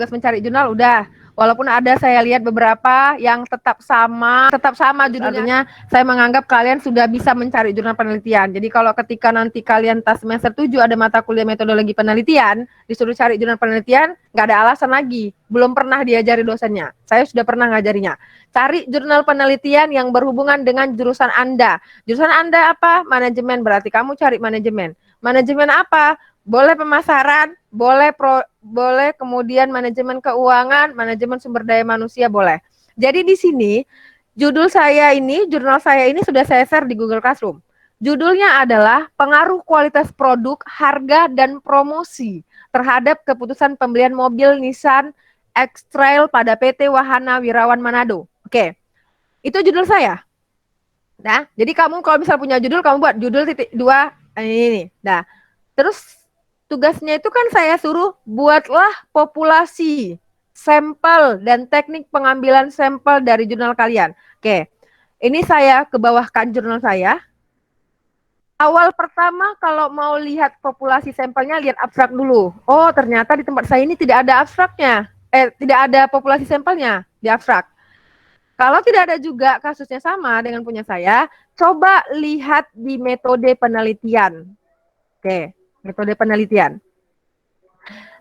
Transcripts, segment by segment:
tugas mencari jurnal udah. Walaupun ada saya lihat beberapa yang tetap sama judulnya. Saya menganggap kalian sudah bisa mencari jurnal penelitian. Jadi kalau ketika nanti kalian tas semester 7 ada mata kuliah metodologi penelitian, disuruh cari jurnal penelitian, nggak ada alasan lagi. Belum pernah diajari dosennya. Saya sudah pernah ngajarinya. Cari jurnal penelitian yang berhubungan dengan jurusan Anda. Jurusan Anda apa? Manajemen, berarti kamu cari manajemen. Manajemen apa? Boleh pemasaran, boleh kemudian manajemen keuangan, manajemen sumber daya manusia boleh. Jadi di sini jurnal saya ini sudah saya share di Google Classroom. Judulnya adalah pengaruh kualitas produk, harga dan promosi terhadap keputusan pembelian mobil Nissan X-Trail pada PT Wahana Wirawan Manado. Oke. Itu judul saya. Nah, jadi kamu kalau misal punya judul, kamu buat judul titik 2 ini. Nah, terus tugasnya itu kan saya suruh buatlah populasi, sampel, dan teknik pengambilan sampel dari jurnal kalian. Oke, ini saya kebawahkan jurnal saya. Awal pertama kalau mau lihat populasi sampelnya, lihat abstrak dulu. Oh, ternyata di tempat saya ini tidak ada abstraknya. Tidak ada populasi sampelnya di abstrak. Kalau tidak ada juga kasusnya sama dengan punya saya, coba lihat di metode penelitian. Oke, metode penelitian.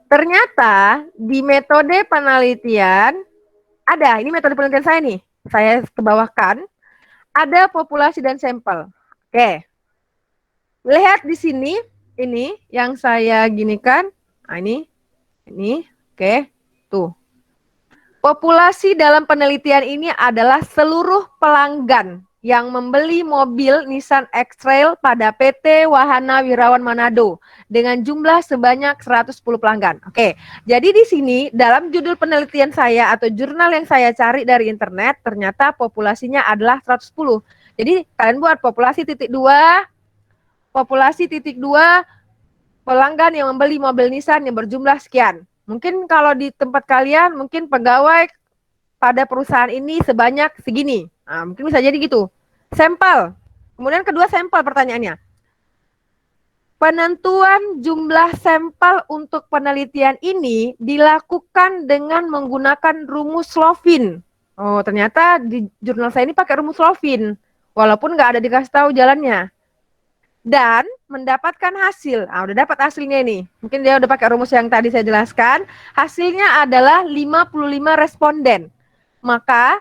Ternyata di metode penelitian ada, ini metode penelitian saya nih, saya kebawahkan, ada populasi dan sampel. Oke, lihat di sini, ini yang saya ginikan, nah ini, oke, tuh. Populasi dalam penelitian ini adalah seluruh pelanggan yang membeli mobil Nissan X-Trail pada PT Wahana Wirawan Manado dengan jumlah sebanyak 110 pelanggan. Oke, jadi di sini dalam judul penelitian saya atau jurnal yang saya cari dari internet, ternyata populasinya adalah 110. Jadi kalian buat populasi titik 2, pelanggan yang membeli mobil Nissan yang berjumlah sekian. Mungkin kalau di tempat kalian, mungkin pegawai pada perusahaan ini sebanyak segini. Nah, mungkin bisa jadi gitu. Sampel. Kemudian kedua sampel pertanyaannya. Penentuan jumlah sampel untuk penelitian ini dilakukan dengan menggunakan rumus Slovin. Oh, ternyata di jurnal saya ini pakai rumus Slovin. Walaupun nggak ada dikasih tahu jalannya. Dan mendapatkan hasil. Udah dapat hasilnya ini. Mungkin dia udah pakai rumus yang tadi saya jelaskan. Hasilnya adalah 55 responden. Maka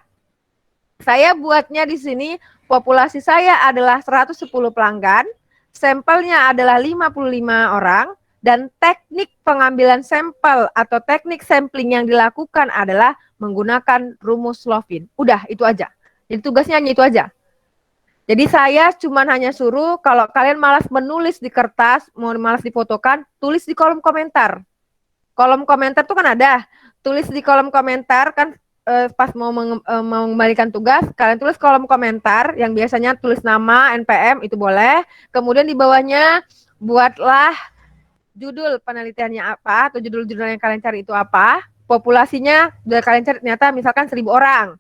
saya buatnya di sini populasi saya adalah 110 pelanggan, sampelnya adalah 55 orang, dan teknik pengambilan sampel atau teknik sampling yang dilakukan adalah menggunakan rumus Slovin. Udah, itu aja. Jadi tugasnya hanya itu aja. Jadi saya cuma hanya suruh kalau kalian malas menulis di kertas, mau malas difotokan, tulis di kolom komentar. Kolom komentar tuh kan ada. Tulis di kolom komentar kan pas mau mengembalikan tugas, kalian tulis kolom komentar yang biasanya tulis nama, NPM itu boleh. Kemudian di bawahnya buatlah judul penelitiannya apa atau judul-judul yang kalian cari itu apa. Populasinya udah kalian cari ternyata misalkan 1000 orang.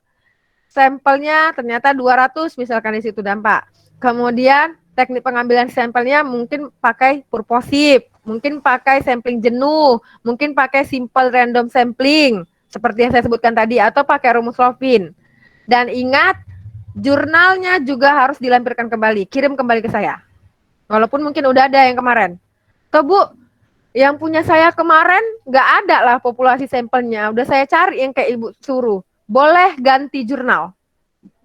Sampelnya ternyata 200 misalkan di situ dampak. Kemudian teknik pengambilan sampelnya mungkin pakai purposive, mungkin pakai sampling jenuh, mungkin pakai simple random sampling seperti yang saya sebutkan tadi atau pakai rumus Slovin. Dan ingat, jurnalnya juga harus dilampirkan kembali, kirim kembali ke saya. Walaupun mungkin udah ada yang kemarin. Tuh Bu, yang punya saya kemarin nggak ada lah populasi sampelnya. Udah saya cari yang kayak Ibu suruh. Boleh ganti jurnal.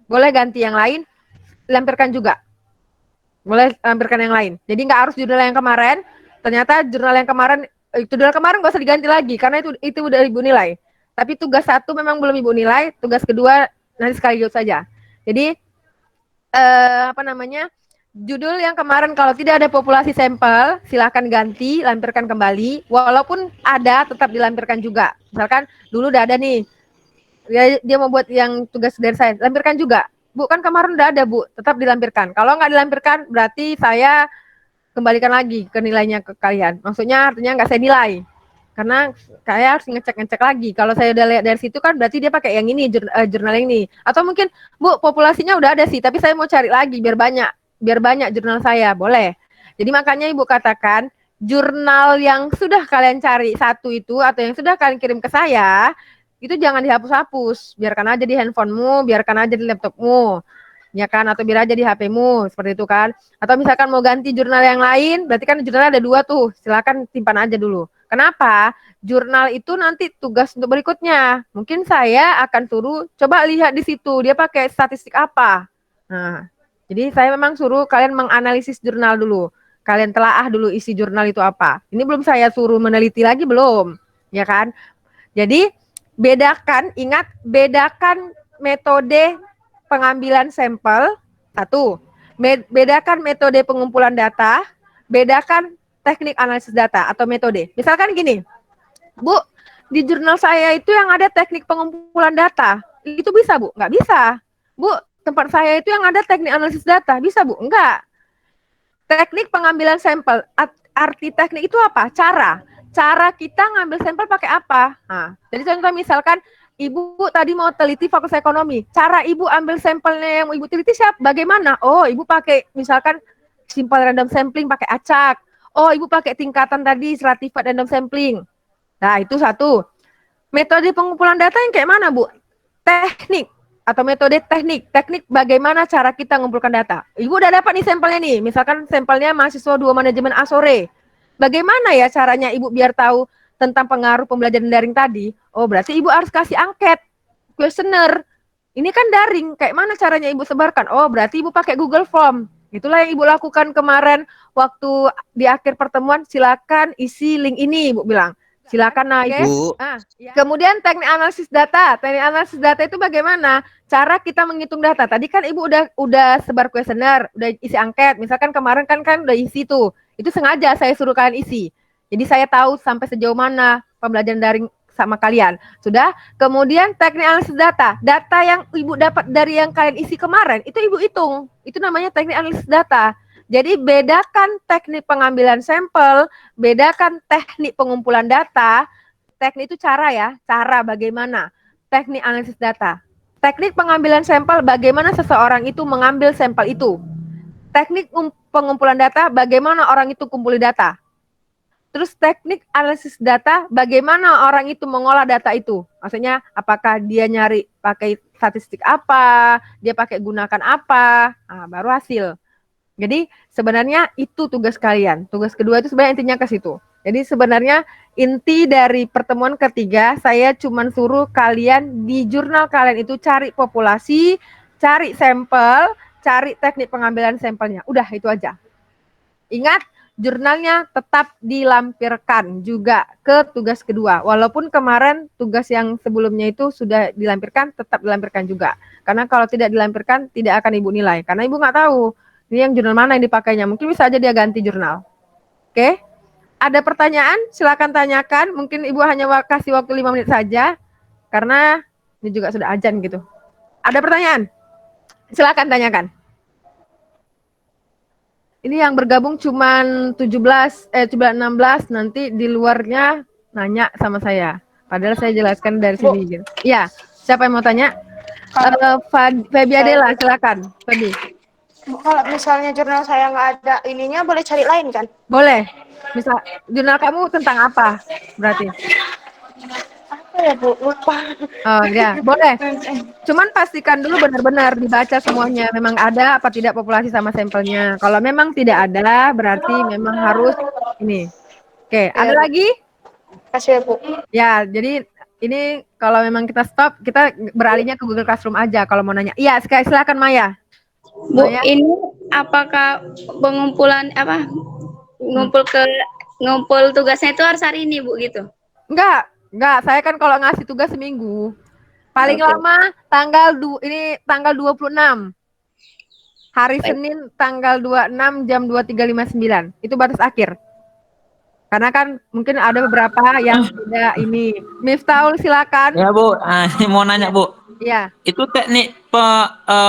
Boleh ganti yang lain, lampirkan juga. Boleh lampirkan yang lain. Jadi nggak harus jurnal yang kemarin. Ternyata jurnal yang kemarin, jurnal kemarin nggak usah diganti lagi, karena itu udah Ibu nilai. Tapi tugas 1 memang belum Ibu nilai, tugas kedua nanti sekaligus saja. Jadi, judul yang kemarin kalau tidak ada populasi sampel, silahkan ganti, lampirkan kembali. Walaupun ada, tetap dilampirkan juga. Misalkan dulu udah ada nih, dia mau buat yang tugas dari saya, lampirkan juga. Bu, kan kemarin udah ada Bu, tetap dilampirkan. Kalau nggak dilampirkan, berarti saya kembalikan lagi ke nilainya ke kalian. Maksudnya artinya nggak saya nilai. Karena saya harus ngecek lagi. Kalau saya udah lihat dari situ kan berarti dia pakai yang ini, jurnal yang ini. Atau mungkin, Bu, populasinya udah ada sih, tapi saya mau cari lagi biar banyak jurnal saya, boleh. Jadi makanya Ibu katakan, jurnal yang sudah kalian cari satu itu atau yang sudah kalian kirim ke saya, itu jangan dihapus-hapus. Biarkan aja di handphonemu, biarkan aja di laptopmu. Ya kan, atau biar aja di HP-mu, seperti itu kan. Atau misalkan mau ganti jurnal yang lain, berarti kan jurnal ada 2 tuh, silakan simpan aja dulu. Kenapa? Jurnal itu nanti tugas untuk berikutnya. Mungkin saya akan suruh, coba lihat di situ, dia pakai statistik apa. Nah, jadi saya memang suruh kalian menganalisis jurnal dulu. Kalian telaah dulu isi jurnal itu apa. Ini belum saya suruh meneliti lagi, belum. Ya kan? Jadi, bedakan, ingat, bedakan metode pengambilan sampel, satu, bedakan metode pengumpulan data, bedakan teknik analisis data atau metode. Misalkan gini, Bu, di jurnal saya itu yang ada teknik pengumpulan data, itu bisa Bu? Nggak bisa. Bu, tempat saya itu yang ada teknik analisis data, bisa Bu? Enggak. Teknik pengambilan sampel, arti teknik itu apa? Cara kita ngambil sampel pakai apa? Nah, jadi contoh misalkan Ibu tadi mau teliti fakultas ekonomi. Cara Ibu ambil sampelnya yang Ibu teliti siapa? Bagaimana? Oh, Ibu pakai misalkan simple random sampling pakai acak. Oh, Ibu pakai tingkatan tadi stratified random sampling. Nah, itu satu. Metode pengumpulan data yang kayak mana, Bu? Teknik atau metode teknik. Teknik bagaimana cara kita mengumpulkan data. Ibu udah dapat nih sampelnya nih. Misalkan sampelnya mahasiswa 2 manajemen A sore. Bagaimana ya caranya Ibu biar tahu tentang pengaruh pembelajaran daring tadi? Oh, berarti Ibu harus kasih angket, kuesioner. Ini kan daring, kayak mana caranya Ibu sebarkan? Oh, berarti Ibu pakai Google Form. Itulah yang Ibu lakukan kemarin waktu di akhir pertemuan, silakan isi link ini, Ibu bilang. Silakan naik. Bu, Kemudian teknik analisis data. Teknik analisis data itu bagaimana? Cara kita menghitung data. Tadi kan Ibu udah sebar kuesioner, udah isi angket. Misalkan kemarin kan udah isi tuh. Itu sengaja saya suruh kalian isi. Jadi saya tahu sampai sejauh mana pembelajaran daring sama kalian. Sudah? Kemudian teknik analisis data. Data yang Ibu dapat dari yang kalian isi kemarin, itu Ibu hitung. Itu namanya teknik analisis data. Jadi bedakan teknik pengambilan sampel, bedakan teknik pengumpulan data. Teknik itu cara ya, cara bagaimana. Teknik analisis data. Teknik pengambilan sampel, bagaimana seseorang itu mengambil sampel itu. Teknik pengumpulan data, bagaimana orang itu kumpuli data. Terus teknik analisis data, bagaimana orang itu mengolah data itu. Maksudnya apakah dia nyari pakai statistik apa, dia pakai gunakan apa, nah, baru hasil. Jadi sebenarnya itu tugas kalian. Tugas kedua itu sebenarnya intinya ke situ. Jadi sebenarnya inti dari pertemuan ketiga, saya cuma suruh kalian di jurnal kalian itu cari populasi, cari sampel, cari teknik pengambilan sampelnya. Udah itu aja. Ingat, jurnalnya tetap dilampirkan juga ke tugas kedua. Walaupun kemarin tugas yang sebelumnya itu sudah dilampirkan, tetap dilampirkan juga. Karena kalau tidak dilampirkan, tidak akan Ibu nilai. Karena Ibu nggak tahu ini yang jurnal mana yang dipakainya. Mungkin bisa aja dia ganti jurnal. Oke? Ada pertanyaan? Silakan tanyakan. Mungkin Ibu hanya kasih waktu 5 menit saja. Karena ini juga sudah ajan gitu. Ada pertanyaan? Silakan tanyakan. Ini yang bergabung cuman 16, nanti di luarnya nanya sama saya. Padahal saya jelaskan dari sini gitu. Iya, siapa yang mau tanya? Fabi Adela, silakan. Fabi. Kalau misalnya jurnal saya nggak ada ininya, boleh cari lain kan? Boleh. Misal jurnal kamu tentang apa? Berarti. Apa ya Bu? Lupa. Oh ya, boleh. Cuman pastikan dulu benar-benar dibaca semuanya. Memang ada apa tidak populasi sama sampelnya. Kalau memang tidak ada, berarti memang harus ini. Oke, ada Ya, lagi? kasih ya Bu. Ya, jadi ini kalau memang kita stop, kita beralihnya ke Google Classroom aja kalau mau nanya. Iya, silakan Maya. Bu, ini apakah pengumpulan ngumpul tugasnya itu harus hari ini Bu gitu? Enggak. Saya kan kalau ngasih tugas seminggu. Paling lama tanggal 26. Hari Senin tanggal 26 jam 23.59. Itu batas akhir. Karena kan mungkin ada beberapa yang tidak ini. Miftahul silakan. ya Bu, ini mau nanya Bu. Iya. Itu teknik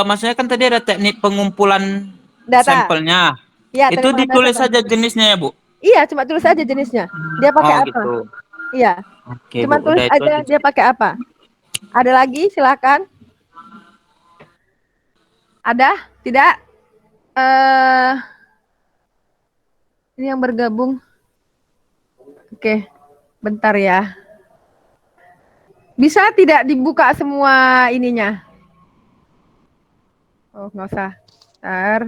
maksudnya kan tadi ada teknik pengumpulan Data. sampelnya. Iya, Itu ditulis saja jenisnya ya Bu? Iya, cuma tulis aja jenisnya. Dia pakai apa? Gitu. Iya. Oke, Cuma Bu, tulis udah itu aja dia pakai apa. Ada lagi? Silakan. Ada? Tidak? Ini yang bergabung. Oke, bentar ya. Bisa tidak dibuka semua ininya? Oh, nggak usah. Bentar.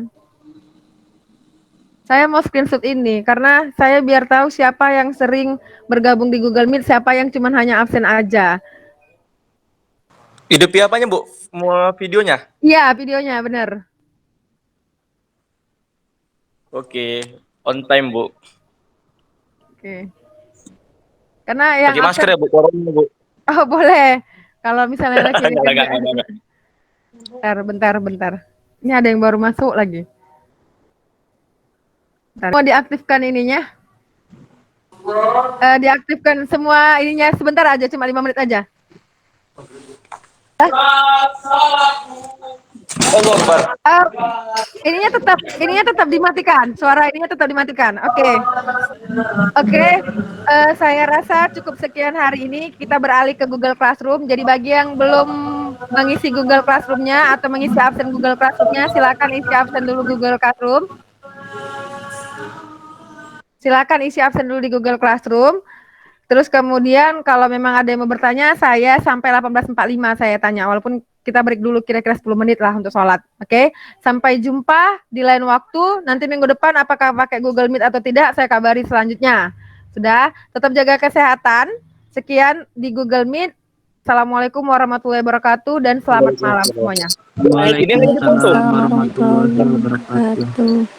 Saya mau screenshot ini karena saya biar tahu siapa yang sering bergabung di Google Meet, siapa yang cuma hanya absen aja. Hidupi apanya, Bu? Mau videonya? Iya, videonya bener. Oke, on time, Bu. Oke. Karena yang Pakai masker ya, Bu? Corona, Bu. Oh, boleh. Kalau misalnya lagi Enggak. bentar. Ini ada yang baru masuk lagi. Bentar. Mau diaktifkan ininya? Diaktifkan semua ininya sebentar aja, cuma 5 menit aja. Allah Akbar. Ininya tetap dimatikan. Suara ininya tetap dimatikan. Oke. Saya rasa cukup sekian hari ini. Kita beralih ke Google Classroom. Jadi bagi yang belum mengisi Google Classroom-nya atau mengisi absen Google Classroom-nya, silakan isi absen dulu Google Classroom. Silakan isi absen dulu di Google Classroom. Terus kemudian kalau memang ada yang mau bertanya, saya sampai 18.45 saya tanya. Walaupun kita break dulu kira-kira 10 menit lah untuk sholat. Oke? Sampai jumpa di lain waktu. Nanti minggu depan apakah pakai Google Meet atau tidak, saya kabari selanjutnya. Sudah? Tetap jaga kesehatan. Sekian di Google Meet. Assalamualaikum warahmatullahi wabarakatuh dan selamat malam semuanya. Waalaikumsalam warahmatullahi wabarakatuh.